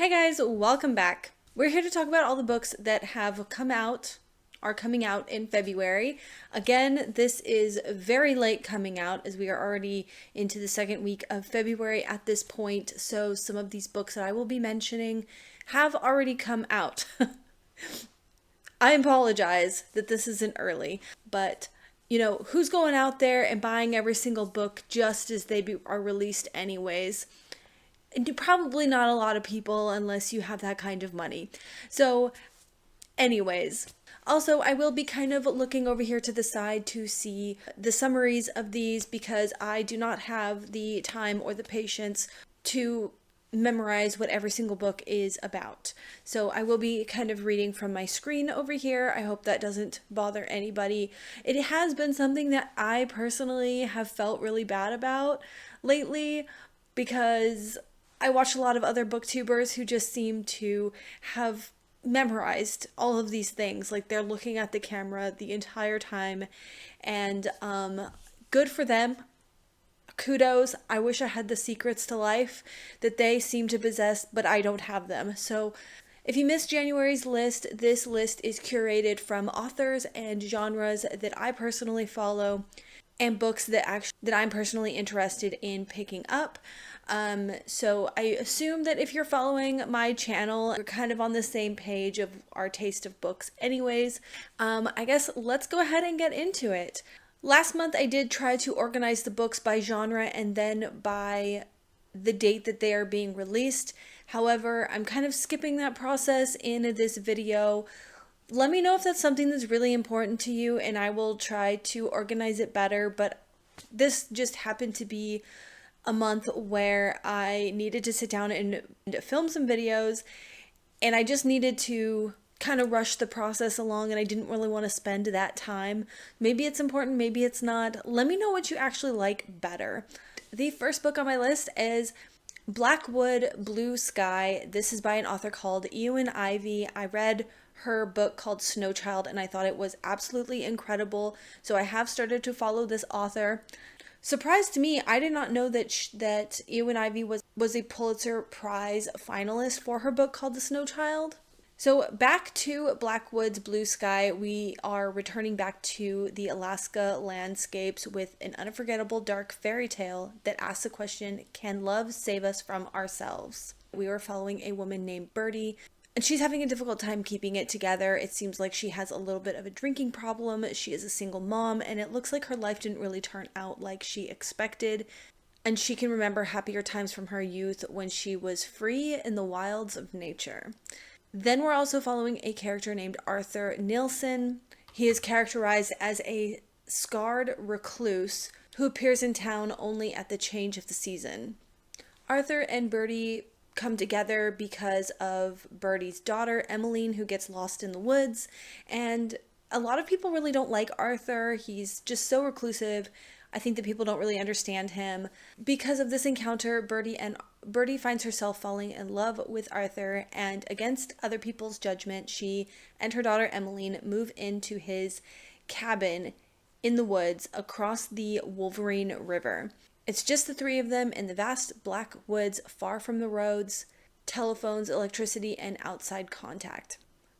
Hi guys, welcome back. We're here to talk about all the books that have come out, are coming out in February. Again, this is very late coming out as we are already into the second week of February at this point. So some of these books that I will be mentioning have already come out. I apologize that this isn't early, but who's going out there and buying every single book just as are released anyways? And probably not a lot of people unless you have that kind of money. So anyways, also I will be kind of looking over here to the side to see the summaries of these because I do not have the time or the patience to memorize what every single book is about. So I will be kind of reading from my screen over here. I hope that doesn't bother anybody. It has been something that I personally have felt really bad about lately because I watch a lot of other booktubers who just seem to have memorized all of these things. Like they're looking at the camera the entire time, and good for them. Kudos. I wish I had the secrets to life that they seem to possess, but I don't have them. So if you missed January's list, this list is curated from authors and genres that I personally follow and books that I'm personally interested in picking up. So I assume that if you're following my channel, you're kind of on the same page of our taste of books anyways. I guess let's go ahead and get into it. Last month I did try to organize the books by genre and then by the date that they are being released. However, I'm kind of skipping that process in this video. Let me know if that's something that's really important to you and I will try to organize it better, but this just happened to be a month where I needed to sit down and film some videos, and I just needed to kind of rush the process along, and I didn't really want to spend that time. Maybe it's important, maybe it's not. Let me know what you actually like better. The first book on my list is Blackwood Blue Sky. This is by an author called Ivey. I read her book called Snow Child and I thought it was absolutely incredible, so I have started to follow this author. Surprise to me, I did not know that Ivey was a Pulitzer Prize finalist for her book called The Snow Child. So back to Blackwood's Blue Sky, we are returning back to the Alaska landscapes with an unforgettable dark fairy tale that asks the question, can love save us from ourselves? We are following a woman named Birdie, and she's having a difficult time keeping it together. It seems like she has a little bit of a drinking problem. She is a single mom, and it looks like her life didn't really turn out like she expected. And she can remember happier times from her youth when she was free in the wilds of nature. Then we're also following a character named Arthur Nilsson. He is characterized as a scarred recluse who appears in town only at the change of the season. Arthur and Birdie come together because of Birdie's daughter, Emmeline, who gets lost in the woods. And a lot of people really don't like Arthur. He's just so reclusive. I think that people don't really understand him. Because of this encounter, Birdie finds herself falling in love with Arthur, and against other people's judgment, she and her daughter Emmeline move into his cabin in the woods across the Wolverine River. It's just the three of them in the vast black woods, far from the roads, telephones, electricity, and outside contact.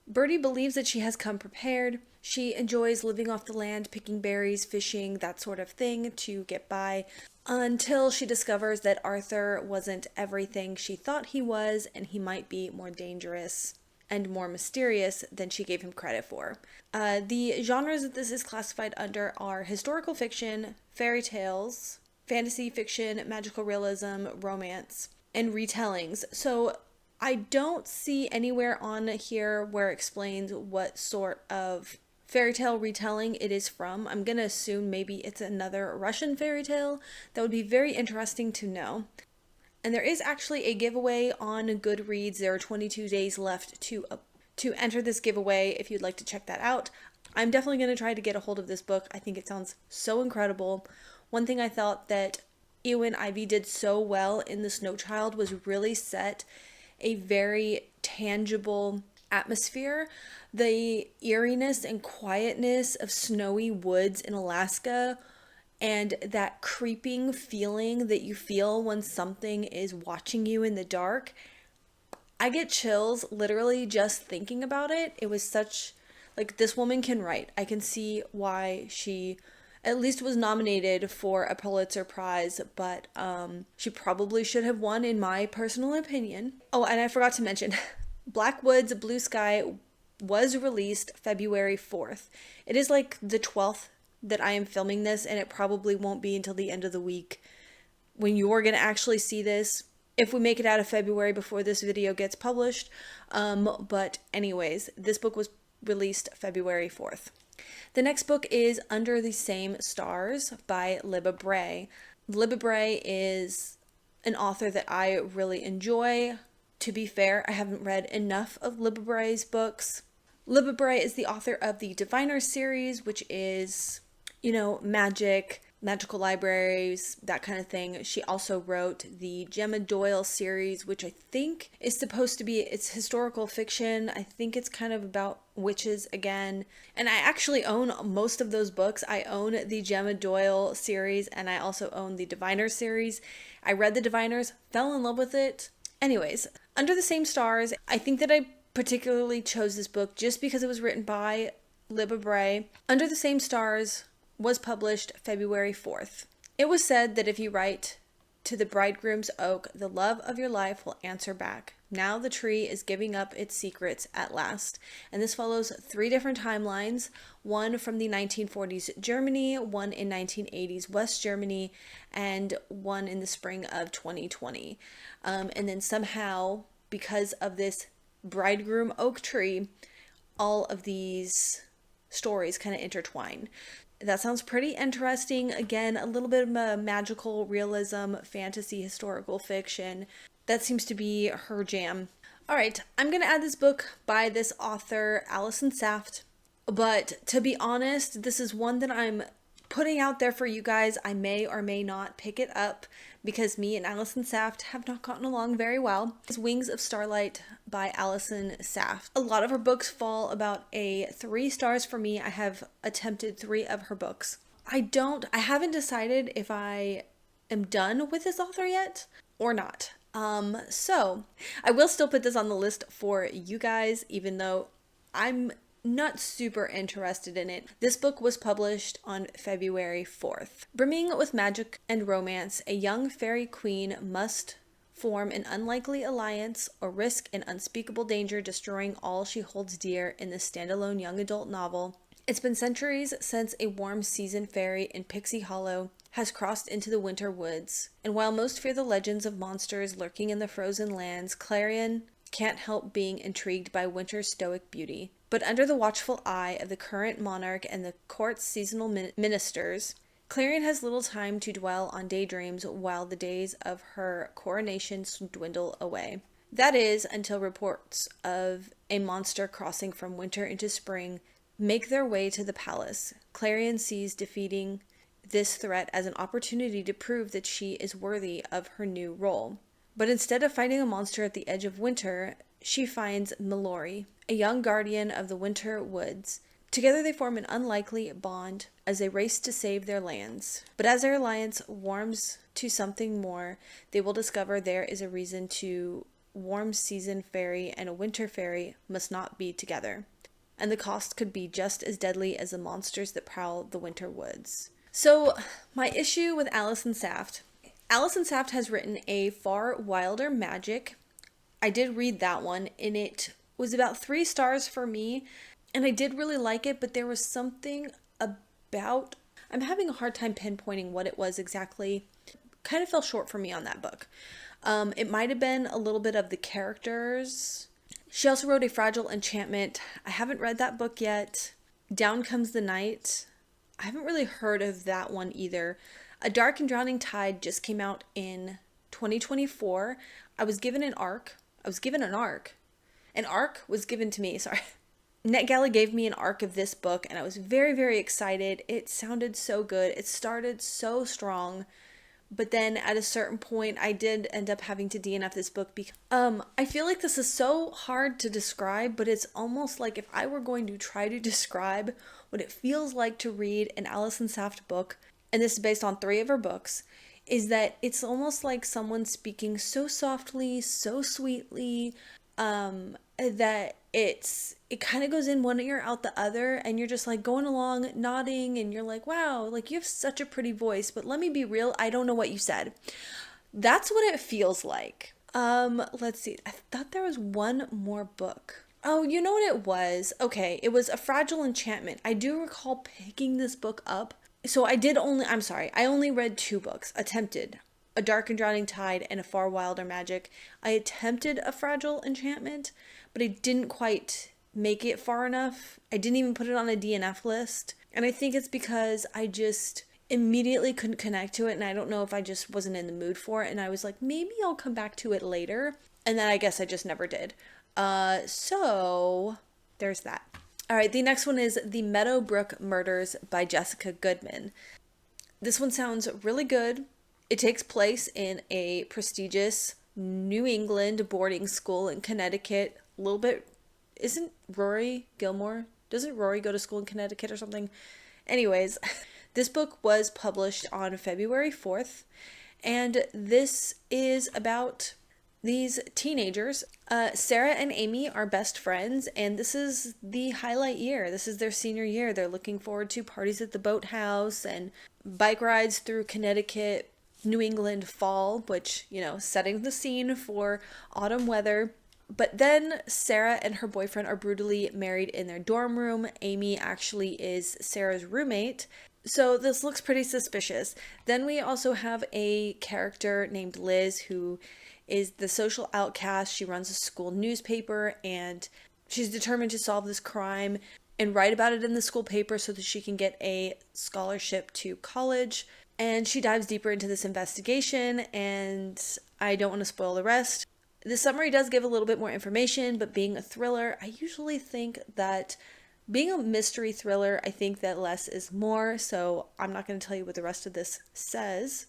Birdie believes that she has come prepared. She enjoys living off the land, picking berries, fishing, that sort of thing to get by, until she discovers that Arthur wasn't everything she thought he was, and he might be more dangerous and more mysterious than she gave him credit for. The genres that this is classified under are historical fiction, fairy tales, fantasy fiction, magical realism, romance, and retellings. So I don't see anywhere on here where it explains what sort of fairy tale retelling it is from. I'm gonna assume maybe it's another Russian fairy tale. That would be very interesting to know. And there is actually a giveaway on Goodreads. There are 22 days left to enter this giveaway if you'd like to check that out. I'm definitely going to try to get a hold of this book. I think it sounds so incredible. One thing I thought that Ivey did so well in The Snow Child was really set a very tangible atmosphere. The eeriness and quietness of snowy woods in Alaska and that creeping feeling that you feel when something is watching you in the dark. I get chills literally just thinking about it. It was such, like, this woman can write. I can see why she at least was nominated for a Pulitzer Prize, but she probably should have won, in my personal opinion. Oh, and I forgot to mention, Blackwood's Blue Sky was released February 4th. It is like the 12th that I am filming this, and it probably won't be until the end of the week when you're going to actually see this, if we make it out of February before this video gets published. But anyways, this book was released February 4th. The next book is Under the Same Stars by Libba Bray. Libba Bray is an author that I really enjoy. To be fair, I haven't read enough of Libba Bray's books. Libba Bray is the author of the Diviner series, which is, you know, magical libraries, that kind of thing. She also wrote the Gemma Doyle series, which I think is supposed to be, it's historical fiction. I think it's kind of about witches again. And I actually own most of those books. I own the Gemma Doyle series, and I also own the Diviner series. I read the Diviners, fell in love with it. Anyways, Under the Same Stars, I think that I particularly chose this book just because it was written by Libba Bray. Under the Same Stars was published February 4th. It was said that if you write to the bridegroom's oak, the love of your life will answer back. Now the tree is giving up its secrets at last. And this follows 3 different timelines, one from the 1940s Germany, one in 1980s West Germany, and one in the spring of 2020. And then somehow, because of this bridegroom oak tree, all of these stories kind of intertwine. That sounds pretty interesting. Again, a little bit of a magical realism, fantasy, historical fiction. That seems to be her jam. All right, I'm going to add this book by this author, Allison Saft. But to be honest, this is one that I'm putting out there for you guys. I may or may not pick it up because me and Allison Saft have not gotten along very well. It's Wings of Starlight by Allison Saft. A lot of her books fall about a 3 stars for me. I have attempted 3 of her books. I haven't decided if I am done with this author yet or not. So I will still put this on the list for you guys, even though I'm not super interested in it. This book was published on February 4th. Brimming with magic and romance, a young fairy queen must form an unlikely alliance or risk an unspeakable danger, destroying all she holds dear in this standalone young adult novel. It's been centuries since a warm season fairy in Pixie Hollow has crossed into the winter woods, and while most fear the legends of monsters lurking in the frozen lands, Clarion can't help being intrigued by winter's stoic beauty. But under the watchful eye of the current monarch and the court's seasonal ministers, Clarion has little time to dwell on daydreams while the days of her coronation dwindle away. That is, until reports of a monster crossing from winter into spring make their way to the palace. Clarion sees defeating this threat as an opportunity to prove that she is worthy of her new role. But instead of fighting a monster at the edge of winter, she finds Mallory, a young guardian of the winter woods. Together they form an unlikely bond as they race to save their lands. But as their alliance warms to something more, they will discover there is a reason to warm season fairy and a winter fairy must not be together. And the cost could be just as deadly as the monsters that prowl the winter woods. So, my issue with Allison Saft. Allison Saft has written A Far Wilder Magic. I did read that one, and it was about 3 stars for me, and I did really like it, but there was something about, I'm having a hard time pinpointing what it was exactly. Kind of fell short for me on that book. It might have been a little bit of the characters. She also wrote A Fragile Enchantment. I haven't read that book yet. Down Comes the Night. I haven't really heard of that one either. A Dark and Drowning Tide just came out in 2024. I was given an ARC. An ARC was given to me, sorry. NetGalley gave me an ARC of this book, and I was very, very excited. It sounded so good. It started so strong. But then at a certain point, I did end up having to DNF this book because I feel like this is so hard to describe, but it's almost like if I were going to try to describe what it feels like to read an Allison Saft book, and this is based on 3 of her books, is that it's almost like someone speaking so softly, so sweetly, that it kind of goes in one ear out the other, and you're just like going along nodding, and you're like, wow, like you have such a pretty voice, but let me be real, I don't know what you said. That's what it feels like. Let's see, I thought there was one more book. Oh, you know what it was? Okay, it was A Fragile Enchantment. I do recall picking this book up. So I only read two books. Attempted A Dark and Drowning Tide and A Far Wilder Magic. I attempted A Fragile Enchantment, but I didn't quite make it far enough. I didn't even put it on a DNF list. And I think it's because I just immediately couldn't connect to it, and I don't know if I just wasn't in the mood for it, and I was like, maybe I'll come back to it later. And then I guess I just never did. So there's that. All right, the next one is The Meadowbrook Murders by Jessica Goodman. This one sounds really good. It takes place in a prestigious New England boarding school in Connecticut. A little bit, isn't Rory Gilmore? Doesn't Rory go to school in Connecticut or something? Anyways, this book was published on February 4th, and this is about these teenagers. Sarah and Amy are best friends, and this is the highlight year. This is their senior year. They're looking forward to parties at the boathouse and bike rides through Connecticut, New England fall, which, you know, setting the scene for autumn weather. But then Sarah and her boyfriend are brutally married in their dorm room. Amy actually is Sarah's roommate. So this looks pretty suspicious. Then we also have a character named Liz who is the social outcast. She runs a school newspaper, and she's determined to solve this crime and write about it in the school paper so that she can get a scholarship to college. And she dives deeper into this investigation, and I don't want to spoil the rest. The summary does give a little bit more information, but being a thriller, I usually think that being a mystery thriller, I think that less is more, so I'm not going to tell you what the rest of this says.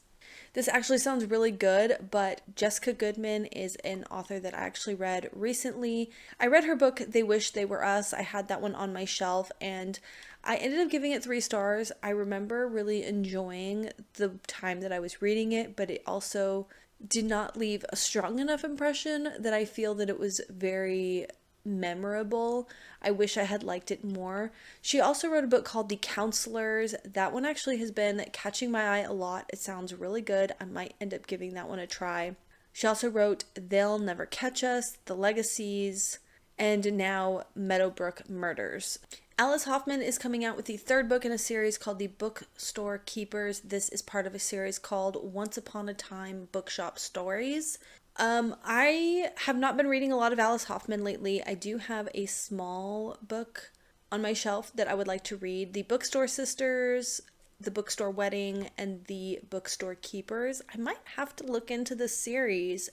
This actually sounds really good, but Jessica Goodman is an author that I actually read recently. I read her book, They Wish They Were Us. I had that one on my shelf, and I ended up giving it 3 stars. I remember really enjoying the time that I was reading it, but it also did not leave a strong enough impression that I feel that it was very memorable. I wish I had liked it more. She also wrote a book called The Counselors. That one actually has been catching my eye a lot. It sounds really good. I might end up giving that one a try. She also wrote They'll Never Catch Us, The Legacies, and now Meadowbrook Murders. Alice Hoffman is coming out with the 3rd book in a series called The Bookstore Keepers. This is part of a series called Once Upon a Time Bookshop Stories. I have not been reading a lot of Alice Hoffman lately. I do have a small book on my shelf that I would like to read. The Bookstore Sisters, The Bookstore Wedding, and The Bookstore Keepers. I might have to look into this series,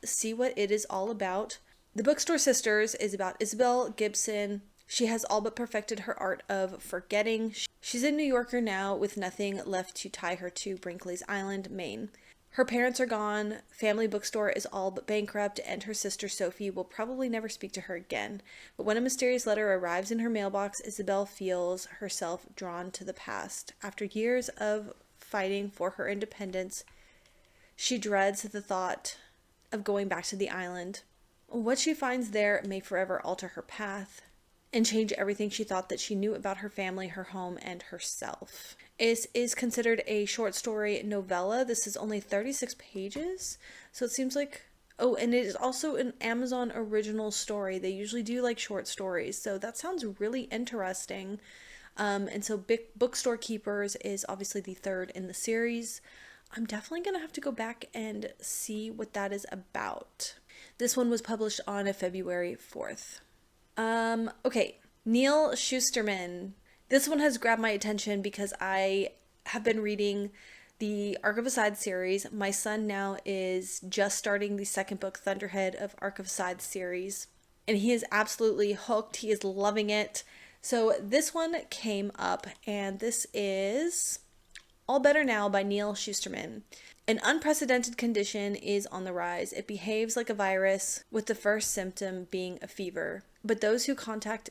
see what it is all about. The Bookstore Sisters is about Isabel Gibson. She has all but perfected her art of forgetting. She's a New Yorker now with nothing left to tie her to Brinkley's Island, Maine. Her parents are gone, family bookstore is all but bankrupt, and her sister Sophie will probably never speak to her again. But when a mysterious letter arrives in her mailbox, Isabel feels herself drawn to the past. After years of fighting for her independence, she dreads the thought of going back to the island. What she finds there may forever alter her path and change everything she thought that she knew about her family, her home, and herself. It is considered a short story novella. This is only 36 pages, so it seems like... Oh, and it is also an Amazon original story. They usually do like short stories, so that sounds really interesting. And so Bookstore Keepers is obviously the 3rd in the series. I'm definitely going to have to go back and see what that is about. This one was published on February 4th. Okay, Neal Schusterman. This one has grabbed my attention because I have been reading the Arc of Aside series. My son now is just starting the 2nd book, Thunderhead, of Arc of Aside series, and he is absolutely hooked. He is loving it. So this one came up, and this is All Better Now by Neal Schusterman. An unprecedented condition is on the rise. It behaves like a virus, with the first symptom being a fever. But those who contract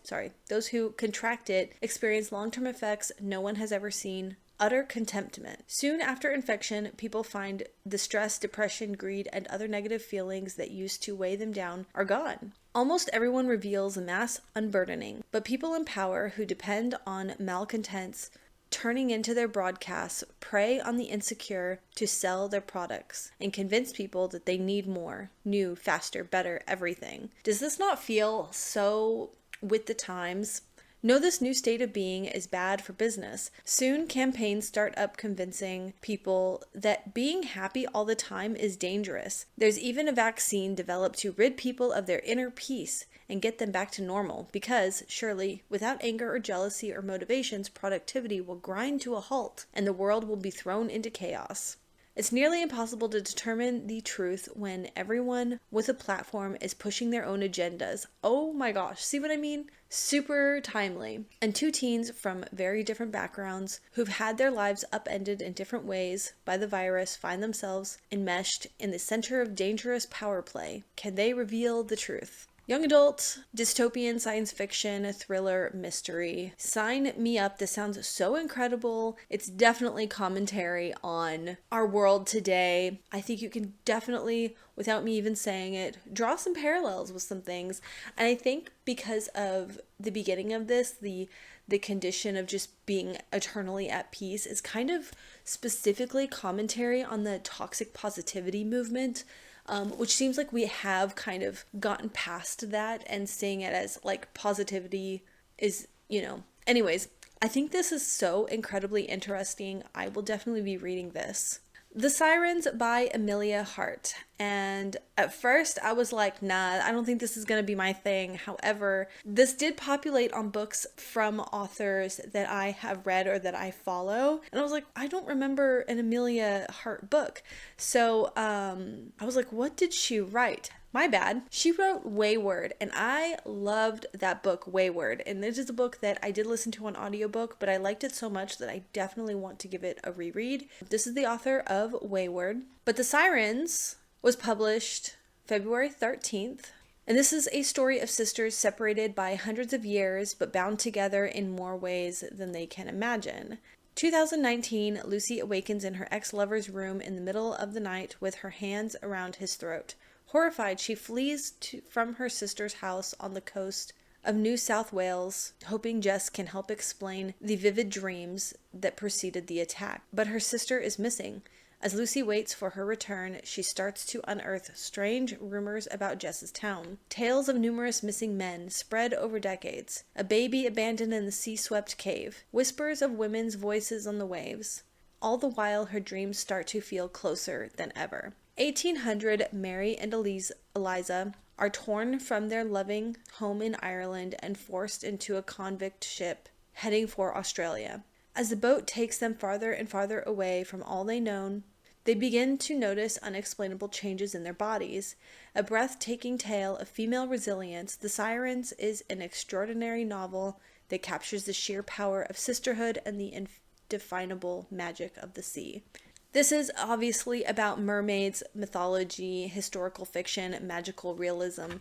it experience long-term effects no one has ever seen utter contentment. Soon after infection, people find the stress, depression, greed, and other negative feelings that used to weigh them down are gone. Almost everyone reveals a mass unburdening, but people in power who depend on malcontents turning into their broadcasts prey on the insecure to sell their products and convince people that they need more, new, faster, better, everything. Does this not feel so with the times? Know this new state of being is bad for business. Soon campaigns start up convincing people that being happy all the time is dangerous. There's even a vaccine developed to rid people of their inner peace and get them back to normal because, surely, without anger or jealousy or motivations, productivity will grind to a halt and the world will be thrown into chaos. It's nearly impossible to determine the truth when everyone with a platform is pushing their own agendas. Oh my gosh, see what I mean? Super timely. And two teens from very different backgrounds who've had their lives upended in different ways by the virus find themselves enmeshed in the center of dangerous power play. Can they reveal the truth? Young adult, dystopian science fiction, thriller, mystery. Sign me up. This sounds so incredible. It's definitely commentary on our world today. I think you can definitely, without me even saying it, draw some parallels with some things. And I think because of the beginning of this, the condition of just being eternally at peace is kind of specifically commentary on the toxic positivity movement. Which seems like we have kind of gotten past that and seeing it as like positivity is, Anyways, I think this is so incredibly interesting. I will definitely be reading this. The Sirens by Emilia Hart. And at first I was like, nah, I don't think this is going to be my thing. However, this did populate on books from authors that I have read or that I follow. And I was like, I don't remember an Emilia Hart book. So I was like, what did she write? My bad. She wrote Wayward, and I loved that book, Wayward. And this is a book that I did listen to on audiobook, but I liked it so much that I definitely want to give it a reread. This is the author of Wayward. But The Sirens was published February 13th. And this is a story of sisters separated by hundreds of years, but bound together in more ways than they can imagine. 2019, Lucy awakens in her ex-lover's room in the middle of the night with her hands around his throat. Horrified, she flees from her sister's house on the coast of New South Wales, hoping Jess can help explain the vivid dreams that preceded the attack. But her sister is missing. As Lucy waits for her return, she starts to unearth strange rumors about Jess's town. Tales of numerous missing men spread over decades. A baby abandoned in the sea-swept cave. Whispers of women's voices on the waves. All the while, her dreams start to feel closer than ever. 1800, Mary and Eliza are torn from their loving home in Ireland and forced into a convict ship heading for Australia. As the boat takes them farther and farther away from all they know, they begin to notice unexplainable changes in their bodies. A breathtaking tale of female resilience, The Sirens is an extraordinary novel that captures the sheer power of sisterhood and the indefinable magic of the sea. This is obviously about mermaids, mythology, historical fiction, magical realism,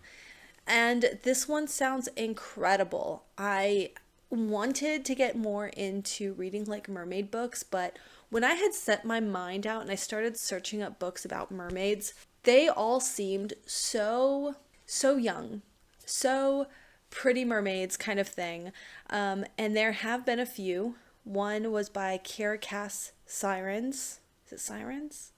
and this one sounds incredible. I wanted to get more into reading like mermaid books, but when I had set my mind out and I started searching up books about mermaids, they all seemed so young, so pretty mermaids kind of thing, and there have been a few. One was by Kiera Cass Sirens. Is it Sirens?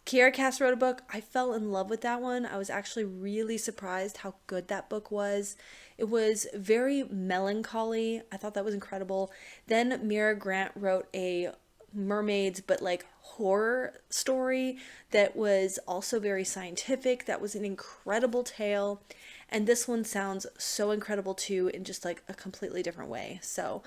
Kiera Cass wrote a book. I fell in love with that one. I was actually really surprised how good that book was. It was very melancholy. I thought that was incredible. Then Mira Grant wrote a mermaids but like horror story that was also very scientific. That was an incredible tale. And this one sounds so incredible too in just like a completely different way. So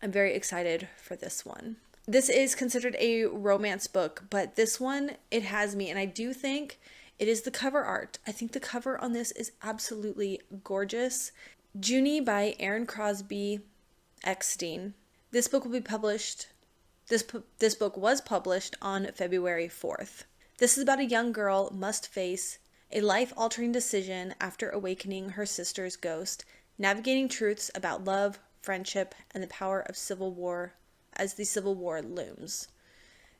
I'm very excited for this one. This is considered a romance book, but this one, it has me, and I do think it is the cover art. I think the cover on this is absolutely gorgeous. Junie by Erin Crosby-Eckstein. This book will be published, this book was published on February 4th. This is about a young girl must face a life-altering decision after awakening her sister's ghost, navigating truths about love, friendship, and the power of civil war as the Civil War looms.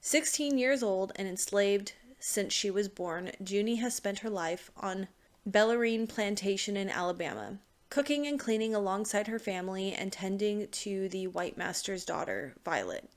16 years old and enslaved since she was born, Junie has spent her life on Bellarine Plantation in Alabama, cooking and cleaning alongside her family and tending to the white master's daughter, Violet.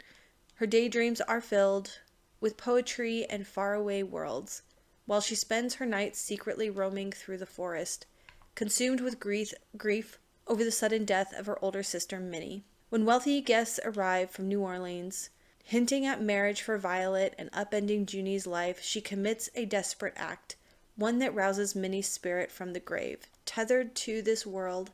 Her daydreams are filled with poetry and faraway worlds, while she spends her nights secretly roaming through the forest, consumed with grief over the sudden death of her older sister, Minnie. When wealthy guests arrive from New Orleans, hinting at marriage for Violet and upending Junie's life, she commits a desperate act, one that rouses Minnie's spirit from the grave. Tethered to this world,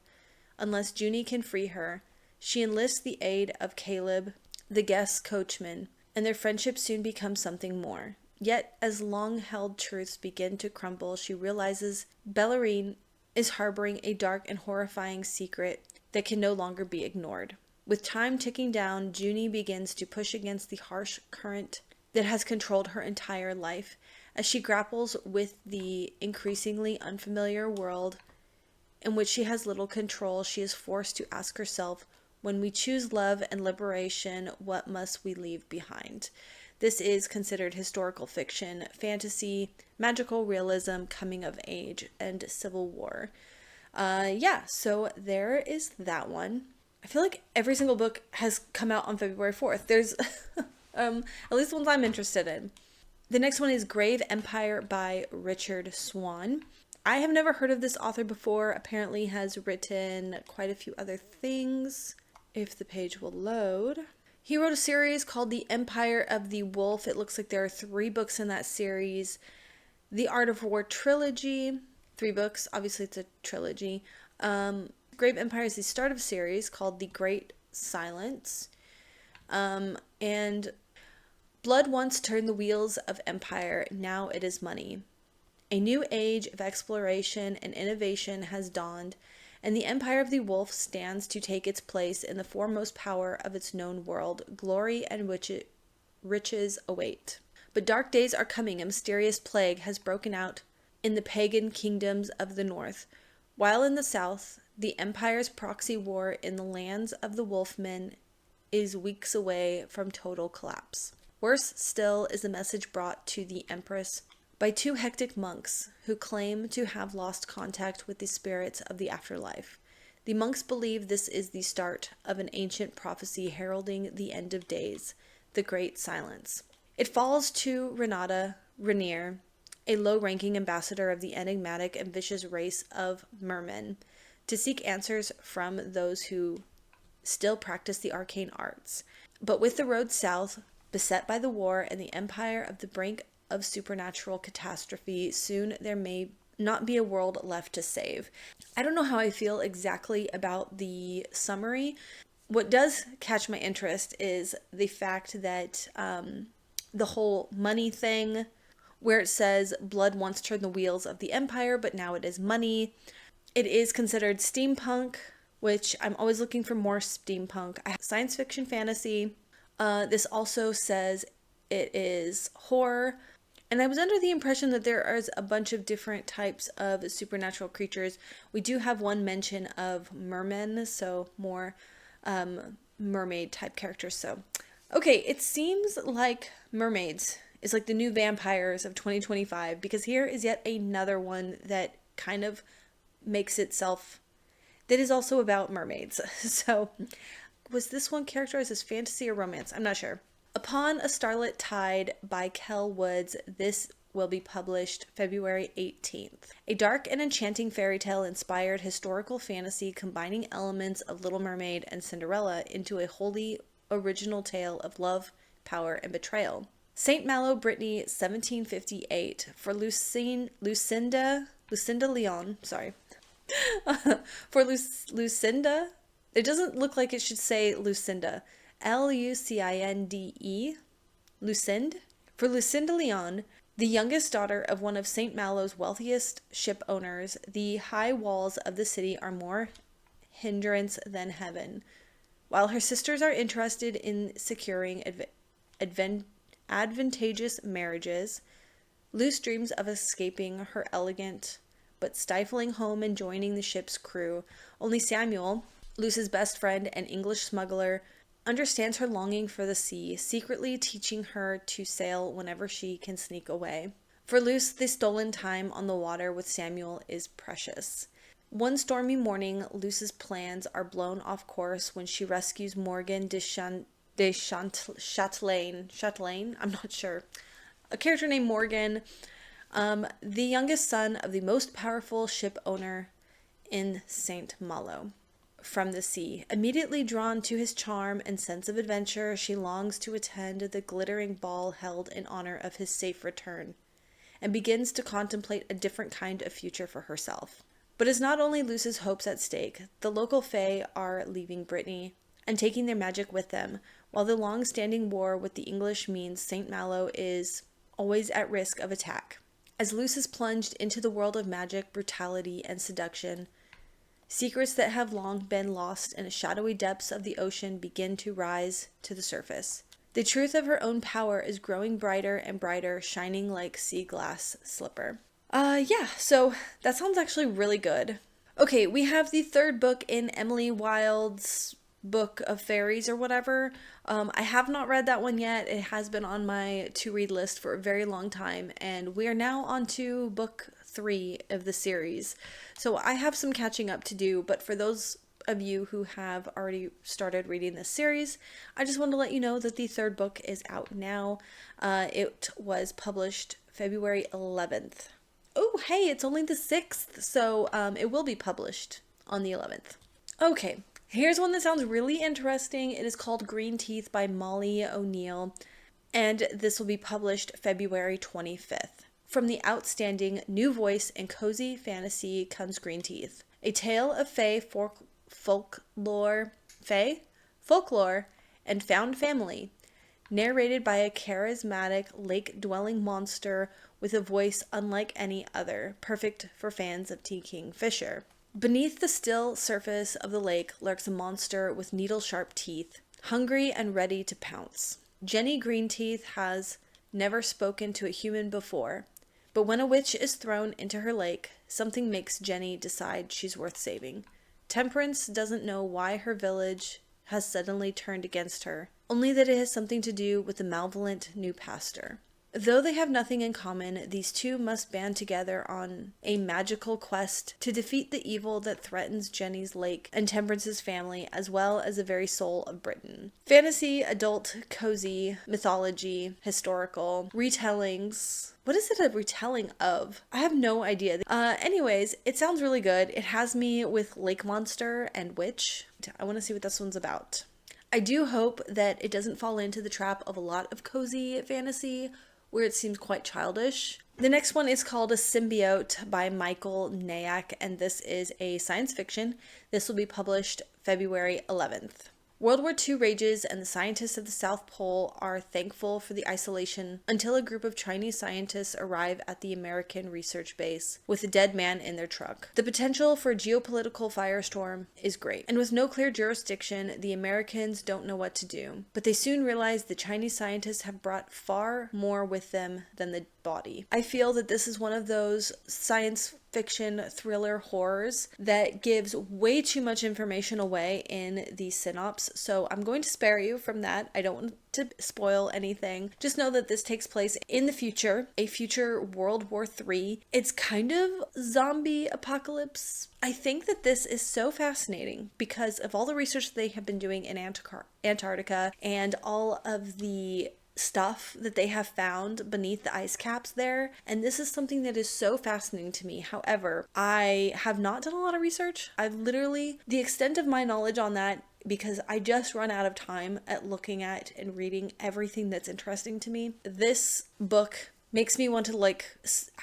unless Junie can free her, she enlists the aid of Caleb, the guest's coachman, and their friendship soon becomes something more. Yet, as long-held truths begin to crumble, she realizes Bellarine is harboring a dark and horrifying secret that can no longer be ignored. With time ticking down, Junie begins to push against the harsh current that has controlled her entire life. As she grapples with the increasingly unfamiliar world in which she has little control, she is forced to ask herself, when we choose love and liberation, what must we leave behind? This is considered historical fiction, fantasy, magical realism, coming of age, and Civil War. So there is that one. I feel like every single book has come out on February 4th. There's at least ones I'm interested in. The next one is Grave Empire by Richard Swan. I have never heard of this author before. Apparently has written quite a few other things. If the page will load. He wrote a series called The Empire of the Wolf. It looks like there are 3 books in that series. The Art of War trilogy. 3 books. Obviously it's a trilogy. Grave Empire is the start of a series called The Great Silence. And blood once turned the wheels of empire, now it is money. A new age of exploration and innovation has dawned, and the Empire of the Wolf stands to take its place in the foremost power of its known world. Glory and riches await. But dark days are coming. A mysterious plague has broken out in the pagan kingdoms of the north, while in the south, the Empire's proxy war in the lands of the Wolfmen is weeks away from total collapse. Worse still is the message brought to the Empress by 2 hectic monks who claim to have lost contact with the spirits of the afterlife. The monks believe this is the start of an ancient prophecy heralding the end of days, the Great Silence. It falls to Renata Rainier, a low-ranking ambassador of the enigmatic and vicious race of mermen, to seek answers from those who still practice the arcane arts. But with the road south beset by the war and the empire of the brink of supernatural catastrophe, soon there may not be a world left to save. I don't know how I feel exactly about the summary. What does catch my interest is the fact that the whole money thing, where it says blood once turned the wheels of the empire, but now it is money. It is considered steampunk, which I'm always looking for more steampunk. I have science fiction fantasy. This also says it is horror. And I was under the impression that there is a bunch of different types of supernatural creatures. We do have one mention of mermen, so more mermaid type characters. So, okay, it seems like mermaids is like the new vampires of 2025, because here is yet another one that kind of makes itself, that is also about mermaids. So, was this one characterized as fantasy or romance? I'm not sure. Upon a Starlit Tide by Kell Woods, this will be published February 18th. A dark and enchanting fairy tale inspired historical fantasy combining elements of Little Mermaid and Cinderella into a wholly original tale of love, power, and betrayal. St. Malo, Brittany, 1758. For Lucinda Leon, sorry. For Lucinda, it doesn't look like it should say Lucinda. Lucinde, Lucinde. For Lucinda Leon, the youngest daughter of one of St. Malo's wealthiest ship owners, the high walls of the city are more hindrance than heaven. While her sisters are interested in securing advantageous marriages, Luce dreams of escaping her elegant but stifling home and joining the ship's crew. Only Samuel, Luce's best friend and English smuggler, understands her longing for the sea, secretly teaching her to sail whenever she can sneak away. For Luce, the stolen time on the water with Samuel is precious. One stormy morning, Luce's plans are blown off course when she rescues Morgan de Chatelain, I'm not sure. A character named Morgan, the youngest son of the most powerful ship owner in St. Malo, from the sea. Immediately drawn to his charm and sense of adventure, she longs to attend the glittering ball held in honor of his safe return, and begins to contemplate a different kind of future for herself. But it's not only Luce's hopes at stake. The local Fae are leaving Brittany and taking their magic with them, while the long-standing war with the English means St. Malo is always at risk of attack. As Luce is plunged into the world of magic, brutality, and seduction, secrets that have long been lost in the shadowy depths of the ocean begin to rise to the surface. The truth of her own power is growing brighter and brighter, shining like sea glass slipper. So that sounds actually really good. Okay, we have the third book in Emily Wilde's Book of Fairies or whatever. I have not read that one yet. It has been on my to-read list for a very long time, and we are now on to book 3 of the series. So I have some catching up to do, but for those of you who have already started reading this series, I just want to let you know that the third book is out now. It was published February 11th. Oh, hey, it's only the 6th, so it will be published on the 11th. Okay, here's one that sounds really interesting. It is called Green Teeth by Molly O'Neill, and this will be published February 25th. From the outstanding new voice and cozy fantasy comes Green Teeth, a tale of Fae folklore and found family, narrated by a charismatic lake-dwelling monster with a voice unlike any other, perfect for fans of T. Kingfisher. Beneath the still surface of the lake lurks a monster with needle-sharp teeth, hungry and ready to pounce. Jennie Greenteeth has never spoken to a human before, but when a witch is thrown into her lake, something makes Jennie decide she's worth saving. Temperance doesn't know why her village has suddenly turned against her, only that it has something to do with the malevolent new pastor. Though they have nothing in common, these two must band together on a magical quest to defeat the evil that threatens Jennie's lake and Temperance's family, as well as the very soul of Britain. Fantasy, adult, cozy, mythology, historical, retellings. What is it a retelling of? I have no idea. Anyways, it sounds really good. It has me with Lake Monster and Witch. I want to see what this one's about. I do hope that it doesn't fall into the trap of a lot of cozy fantasy where it seems quite childish. The next one is called A Symbiote by Michael Nayak, and this is a science fiction. This will be published February 11th. World War II rages, and the scientists of the South Pole are thankful for the isolation until a group of Chinese scientists arrive at the American research base with a dead man in their truck. The potential for a geopolitical firestorm is great, and with no clear jurisdiction, the Americans don't know what to do. But they soon realize the Chinese scientists have brought far more with them than the body. I feel that this is one of those science fiction thriller horrors that gives way too much information away in the synopsis, so I'm going to spare you from that. I don't want to spoil anything. Just know that this takes place in the future, a future World War III. It's kind of zombie apocalypse. I think that this is so fascinating because of all the research they have been doing in Antarctica and all of the stuff that they have found beneath the ice caps there, and this is something that is so fascinating to me. However, I have not done a lot of research. I've literally, the extent of my knowledge on that, because I just run out of time at looking at and reading everything that's interesting to me. This book makes me want to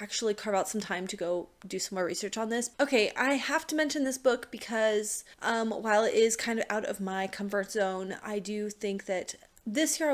actually carve out some time to go do some more research on this. Okay, I have to mention this book because while it is kind of out of my comfort zone, I do think that this year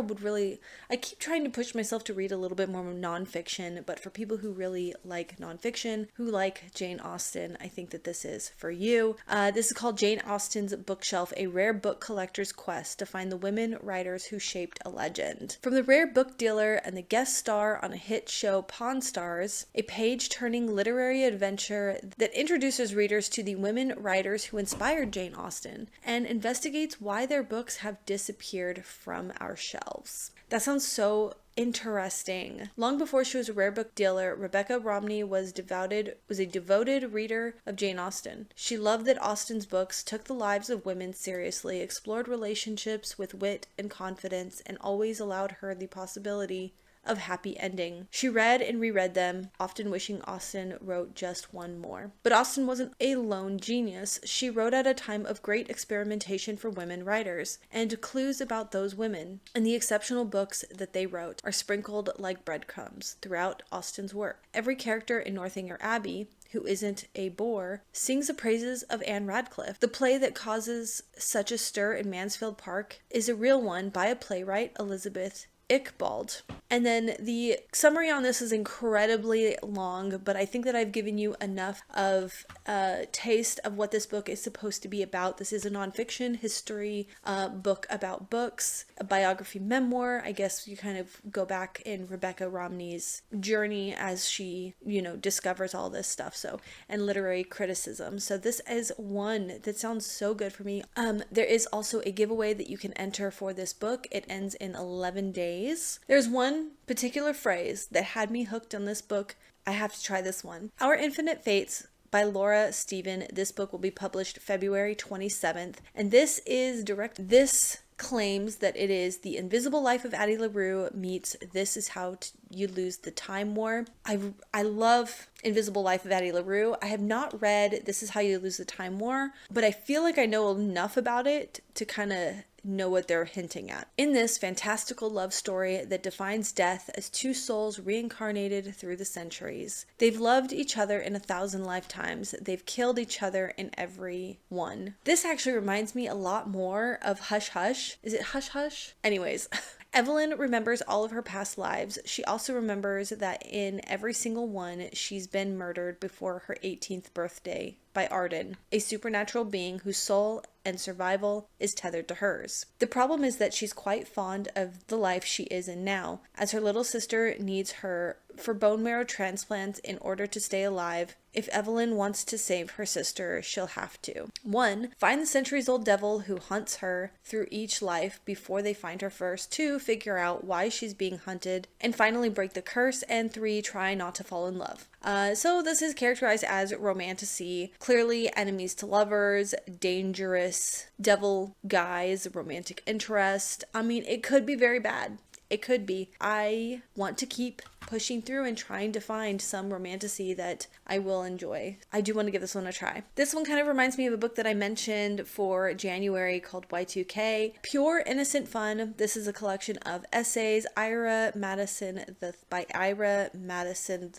I keep trying to push myself to read a little bit more nonfiction, but for people who really like nonfiction, who like Jane Austen, I think that this is for you. This is called Jane Austen's Bookshelf, a rare book collector's quest to find the women writers who shaped a legend. From the rare book dealer and the guest star on a hit show Pawn Stars, a page-turning literary adventure that introduces readers to the women writers who inspired Jane Austen and investigates why their books have disappeared from our shelves. That sounds so interesting. Long before she was a rare book dealer, Rebecca Romney was a devoted reader of Jane Austen. She loved that Austen's books took the lives of women seriously, explored relationships with wit and confidence, and always allowed her the possibility of happy ending. She read and reread them, often wishing Austen wrote just one more. But Austen wasn't a lone genius. She wrote at a time of great experimentation for women writers, and clues about those women and the exceptional books that they wrote are sprinkled like breadcrumbs throughout Austen's work. Every character in Northanger Abbey who isn't a bore, sings the praises of Anne Radcliffe. The play that causes such a stir in Mansfield Park is a real one by a playwright, Elizabeth Iqbal. And then the summary on this is incredibly long, but I think that I've given you enough of a taste of what this book is supposed to be about. This is a nonfiction history book about books, a biography memoir. I guess you kind of go back in Rebecca Romney's journey as she, discovers all this stuff. So, and literary criticism. So this is one that sounds so good for me. There is also a giveaway that you can enter for this book. It ends in 11 days. There's one particular phrase that had me hooked on this book. I have to try this one. Our Infinite Fates by Laura Stephen. This book will be published February 27th. And this claims that it is The Invisible Life of Addie LaRue meets This Is How You Lose the Time War. I love Invisible Life of Addie LaRue. I have not read This Is How You Lose the Time War, but I feel like I know enough about it to kind of know what they're hinting at. In this fantastical love story that defines death as two souls reincarnated through the centuries. They've loved each other in 1,000 lifetimes. They've killed each other in every one. This actually reminds me a lot more of Hush Hush. Is it Hush Hush? Anyways. Evelyn remembers all of her past lives. She also remembers that in every single one, she's been murdered before her 18th birthday by Arden, a supernatural being whose soul and survival is tethered to hers. The problem is that she's quite fond of the life she is in now, as her little sister needs her for bone marrow transplants in order to stay alive. If Evelyn wants to save her sister, she'll have to. 1. Find the centuries-old devil who hunts her through each life before they find her first. 2. Figure out why she's being hunted. And finally, break the curse. And 3. Try not to fall in love. So this is characterized as romantasy. Clearly enemies to lovers, dangerous devil guys, romantic interest. I mean, it could be very bad. It could be. I want to keep pushing through and trying to find some romantasy that I will enjoy. I do want to give this one a try. This one kind of reminds me of a book that I mentioned for January called Y2K. Pure Innocent Fun. This is a collection of essays by Ira Madison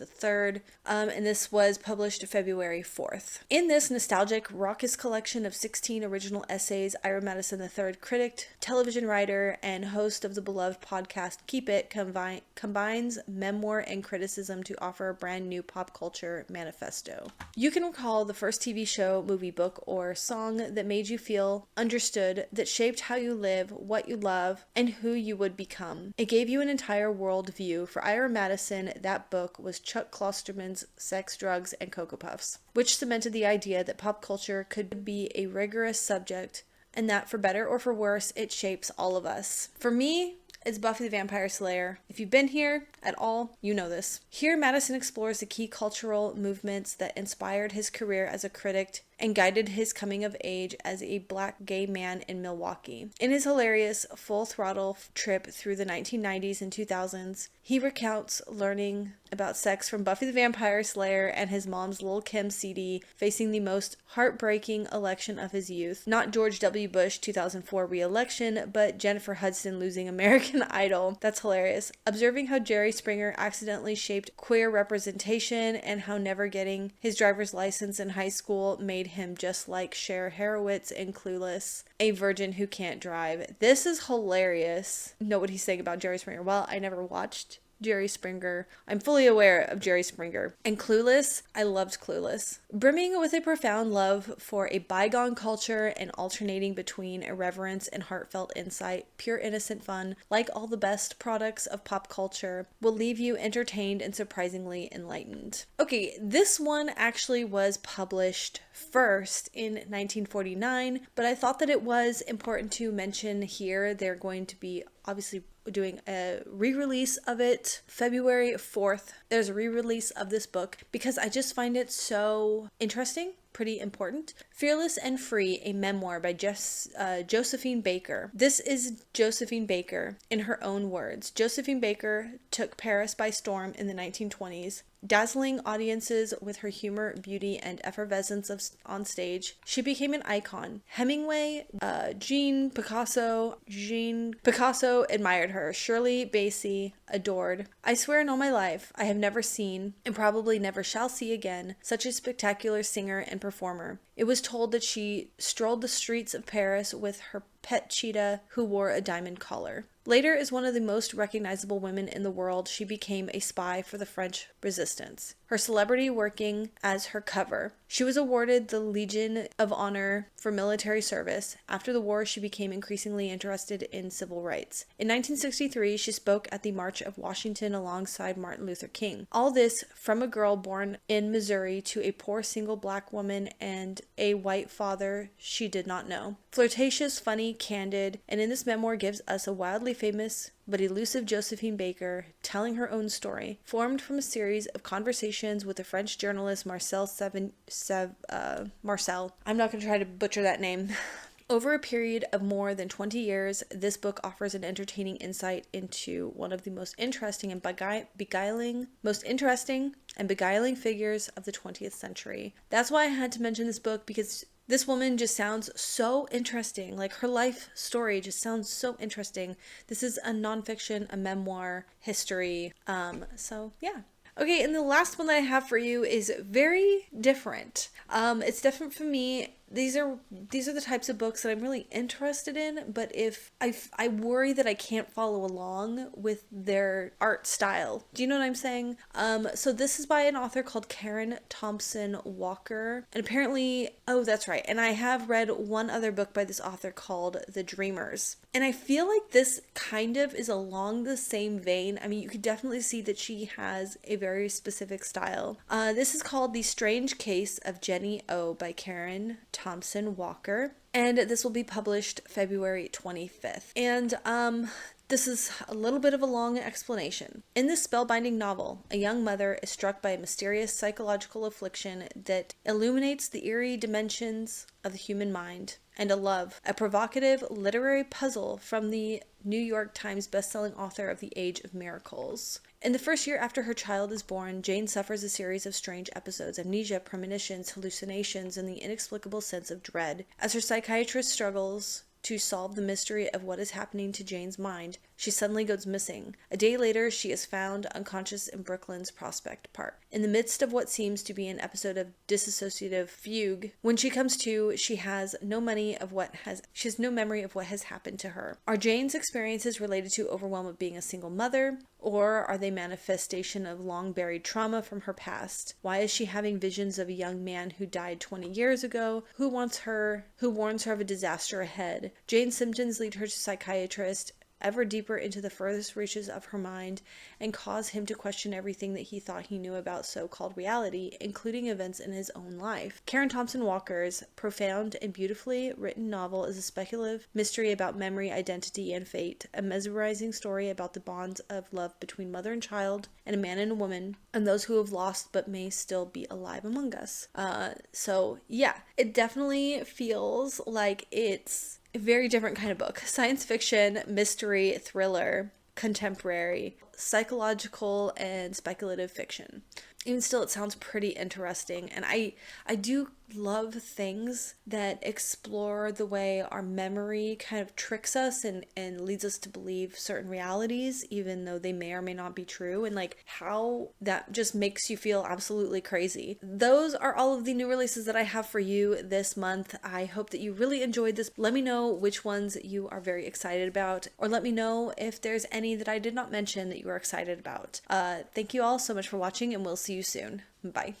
III. And this was published February 4th. In this nostalgic, raucous collection of 16 original essays, Ira Madison III, critic, television writer, and host of the beloved podcast Keep It, combines memoir and criticism to offer a brand new pop culture manifesto. You can recall the first TV show, movie, book, or song that made you feel understood, that shaped how you live, what you love, and who you would become. It gave you an entire world view. For Ira Madison, that book was Chuck Klosterman's Sex, Drugs, and Cocoa Puffs, which cemented the idea that pop culture could be a rigorous subject, and that for better or for worse, it shapes all of us. For me, it's Buffy the Vampire Slayer. If you've been here at all, you know this. Here, Madison explores the key cultural movements that inspired his career as a critic and guided his coming of age as a black gay man in Milwaukee. In his hilarious full throttle trip through the 1990s and 2000s, he recounts learning about sex from Buffy the Vampire Slayer and his mom's Lil' Kim CD, facing the most heartbreaking election of his youth. Not George W. Bush 2004 re-election, but Jennifer Hudson losing American Idol. That's hilarious. Observing how Jerry Springer accidentally shaped queer representation and how never getting his driver's license in high school made him just like Cher Horowitz in Clueless, a virgin who can't drive. This is hilarious. Know what he's saying about Jerry Springer? Well, I never watched Jerry Springer. I'm fully aware of Jerry Springer. And Clueless, I loved Clueless. Brimming with a profound love for a bygone culture and alternating between irreverence and heartfelt insight, pure innocent fun, like all the best products of pop culture, will leave you entertained and surprisingly enlightened. Okay, this one actually was published first in 1949, but I thought that it was important to mention here. They're going to be obviously doing a re-release of it February 4th. There's a re-release of this book because I just find it so interesting, pretty important. Fearless and Free, a memoir by Josephine Baker. This is Josephine Baker in her own words. Josephine Baker took Paris by storm in the 1920s. Dazzling audiences with her humor, beauty, and effervescence on stage, she became an icon. Hemingway, Jean Picasso admired her. Shirley Bassey adored. I swear in all my life, I have never seen, and probably never shall see again, such a spectacular singer and performer. It was told that she strolled the streets of Paris with her pet cheetah who wore a diamond collar. Later, as one of the most recognizable women in the world, she became a spy for the French resistance, her celebrity working as her cover. She was awarded the Legion of Honor for military service. After the war, she became increasingly interested in civil rights. In 1963, she spoke at the March of Washington alongside Martin Luther King. All this from a girl born in Missouri to a poor single black woman and a white father she did not know. Flirtatious, funny, candid, and in this memoir gives us a wildly famous but elusive Josephine Baker telling her own story, formed from a series of conversations with the French journalist Marcel. I'm not going to try to butcher that name. Over a period of more than 20 years, this book offers an entertaining insight into one of the most interesting and beguiling figures of the 20th century. That's why I had to mention this book, because this woman just sounds so interesting. Like, her life story just sounds so interesting. This is a nonfiction, a memoir, history. So yeah. Okay, and the last one that I have for you is very different. It's different for me. These are the types of books that I'm really interested in, but if I worry that I can't follow along with their art style. Do you know what I'm saying? So this is by an author called Karen Thompson Walker, and apparently, oh, that's right. And I have read one other book by this author called The Dreamers, and I feel like this kind of is along the same vein. I mean, you could definitely see that she has a very specific style. This is called The Strange Case of Jennie O by Karen Thompson Walker, and this will be published February 25th. And this is a little bit of a long explanation. In this spellbinding novel, a young mother is struck by a mysterious psychological affliction that illuminates the eerie dimensions of the human mind, and a provocative literary puzzle from the New York Times bestselling author of The Age of Miracles. In the first year after her child is born, Jane suffers a series of strange episodes, amnesia, premonitions, hallucinations, and the inexplicable sense of dread. As her psychiatrist struggles to solve the mystery of what is happening to Jane's mind, she suddenly goes missing. A day later, she is found unconscious in Brooklyn's Prospect Park. In the midst of what seems to be an episode of dissociative fugue, when she comes to, she has no memory of what has happened to her. Are Jane's experiences related to overwhelm of being a single mother, or are they manifestation of long-buried trauma from her past? Why is she having visions of a young man who died 20 years ago, who warns her of a disaster ahead? Jane's symptoms lead her to psychiatrist, ever deeper into the furthest reaches of her mind, and cause him to question everything that he thought he knew about so-called reality, including events in his own life. Karen Thompson Walker's profound and beautifully written novel is a speculative mystery about memory, identity, and fate, a mesmerizing story about the bonds of love between mother and child, and a man and a woman, and those who have lost but may still be alive among us. So yeah, it definitely feels like it's a very different kind of book. Science fiction, mystery, thriller, contemporary, psychological, and speculative fiction. Even still, it sounds pretty interesting, and I do love things that explore the way our memory kind of tricks us and leads us to believe certain realities, even though they may or may not be true, and like how that just makes you feel absolutely crazy. Those are all of the new releases that I have for you this month. I hope that you really enjoyed this. Let me know which ones you are very excited about, or let me know if there's any that I did not mention that you are excited about. Thank you all so much for watching, and we'll see you soon. Bye.